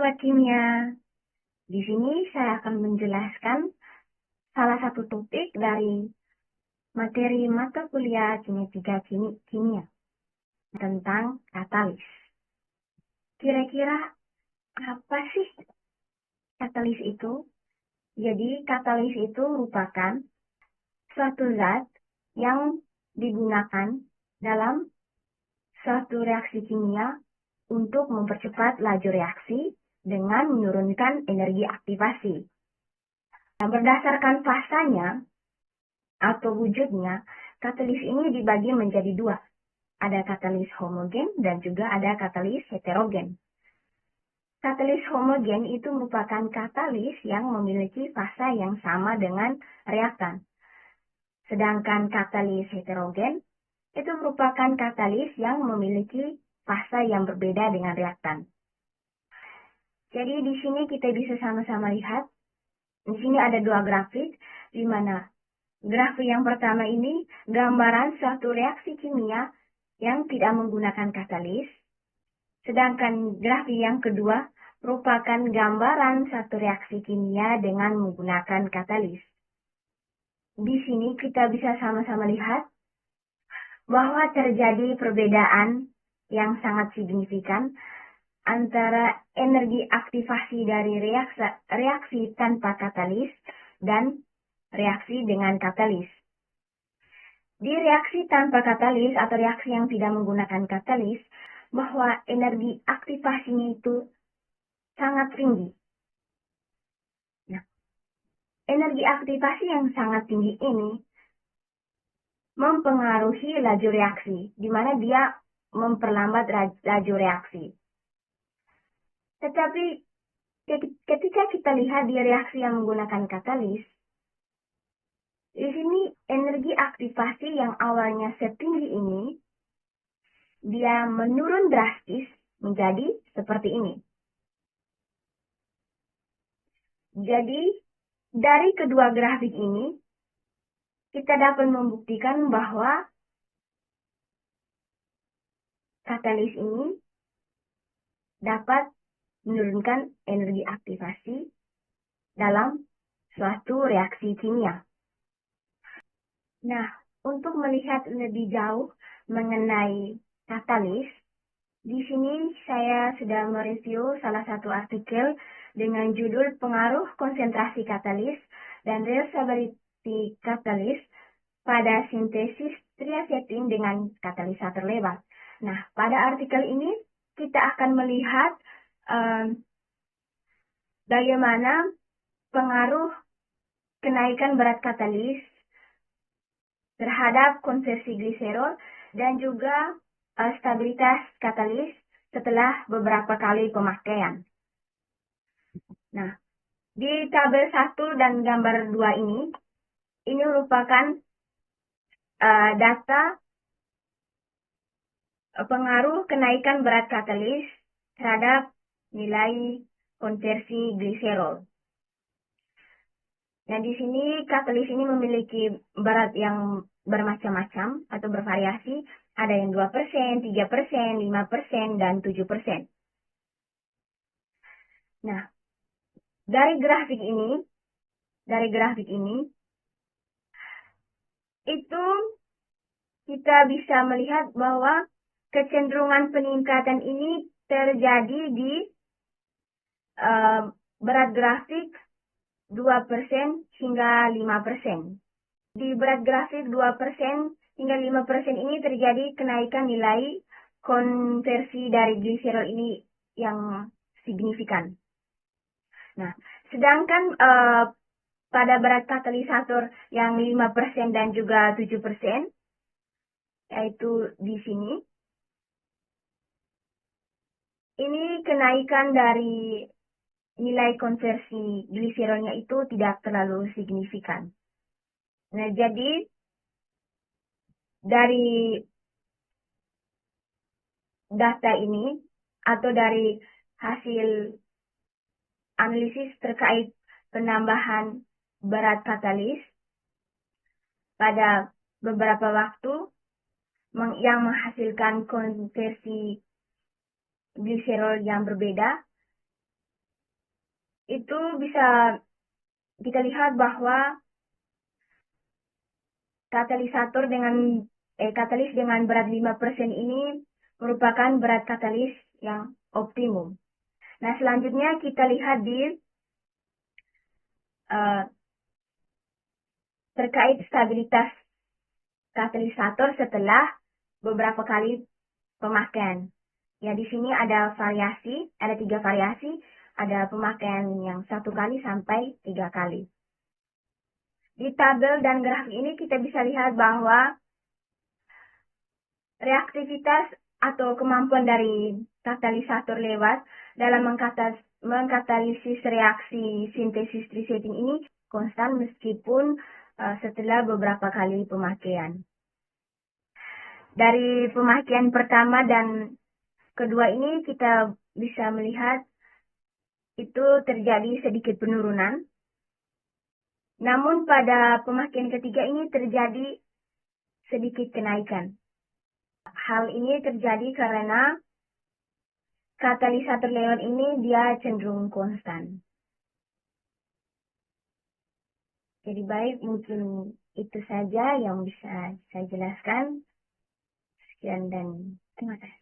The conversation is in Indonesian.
Sobat Kimia, di sini saya akan menjelaskan salah satu topik dari materi mata kuliah Kinetika Kimia tentang katalis. Kira-kira apa sih katalis itu? Jadi katalis itu merupakan suatu zat yang digunakan dalam suatu reaksi kimia untuk mempercepat laju reaksi dengan menurunkan energi aktivasi. Nah, berdasarkan fasanya atau wujudnya, katalis ini dibagi menjadi dua. Ada katalis homogen dan juga ada katalis heterogen. Katalis homogen itu merupakan katalis yang memiliki fasa yang sama dengan reaktan. Sedangkan katalis heterogen itu merupakan katalis yang memiliki fasa yang berbeda dengan reaktan. Jadi di sini kita bisa sama-sama lihat. Di sini ada dua grafik, di mana grafik yang pertama ini gambaran suatu reaksi kimia yang tidak menggunakan katalis. Sedangkan grafik yang kedua merupakan gambaran suatu reaksi kimia dengan menggunakan katalis. Di sini kita bisa sama-sama lihat bahwa terjadi perbedaan yang sangat signifikan antara energi aktivasi dari reaksi tanpa katalis dan reaksi dengan katalis. Di reaksi tanpa katalis atau reaksi yang tidak menggunakan katalis, bahwa energi aktivasinya itu sangat tinggi. Nah, energi aktivasi yang sangat tinggi ini mempengaruhi laju reaksi, di mana dia memperlambat laju reaksi. Tetapi ketika kita lihat di reaksi yang menggunakan katalis, di sini energi aktivasi yang awalnya setinggi ini, dia menurun drastis menjadi seperti ini. Jadi, dari kedua grafik ini, kita dapat membuktikan bahwa katalis ini dapat menurunkan energi aktivasi dalam suatu reaksi kimia. Nah, untuk melihat lebih jauh mengenai katalis, di sini saya sudah mereview salah satu artikel dengan judul Pengaruh Konsentrasi Katalis dan Reversibility Katalis pada sintesis triacetin dengan katalisator lebat. Nah, pada artikel ini kita akan melihat bagaimana pengaruh kenaikan berat katalis terhadap konversi gliserol dan juga stabilitas katalis setelah beberapa kali pemakaian. Nah, di tabel 1 dan gambar 2 ini merupakan data pengaruh kenaikan berat katalis terhadap nilai konversi gliserol. Nah, di sini katalis ini memiliki berat yang bermacam-macam atau bervariasi. Ada yang 2%, 3%, 5%, dan 7%. Nah, dari grafik ini, itu kita bisa melihat bahwa kecenderungan peningkatan ini terjadi di berat grafik 2% hingga 5%. Di berat grafik 2% hingga 5% ini terjadi kenaikan nilai konversi dari gliserol ini yang signifikan. Nah, sedangkan pada berat katalisator yang 5% dan juga 7%, yaitu di sini, ini kenaikan dari nilai konversi gliserolnya itu tidak terlalu signifikan. Nah, jadi dari data ini atau dari hasil analisis terkait penambahan berat katalis pada beberapa waktu yang menghasilkan konversi gliserol yang berbeda, itu bisa kita lihat bahwa katalis dengan berat 5% ini merupakan berat katalis yang optimum. Nah, selanjutnya kita lihat di terkait stabilitas katalisator setelah beberapa kali pemakaian. Ya, di sini ada 3 variasi, ada pemakaian yang 1 kali sampai 3 kali. Di tabel dan grafik ini kita bisa lihat bahwa reaktivitas atau kemampuan dari katalisator lewat dalam mengkatalisis reaksi sintesis trisetting ini konstan meskipun setelah beberapa kali pemakaian. Dari pemakaian pertama dan kedua ini kita bisa melihat itu terjadi sedikit penurunan. Namun pada pemakaian ketiga ini terjadi sedikit kenaikan. Hal ini terjadi karena katalisator lewat ini dia cenderung konstan. Jadi baik, mungkin itu saja yang bisa saya jelaskan. Sekian dan terima kasih.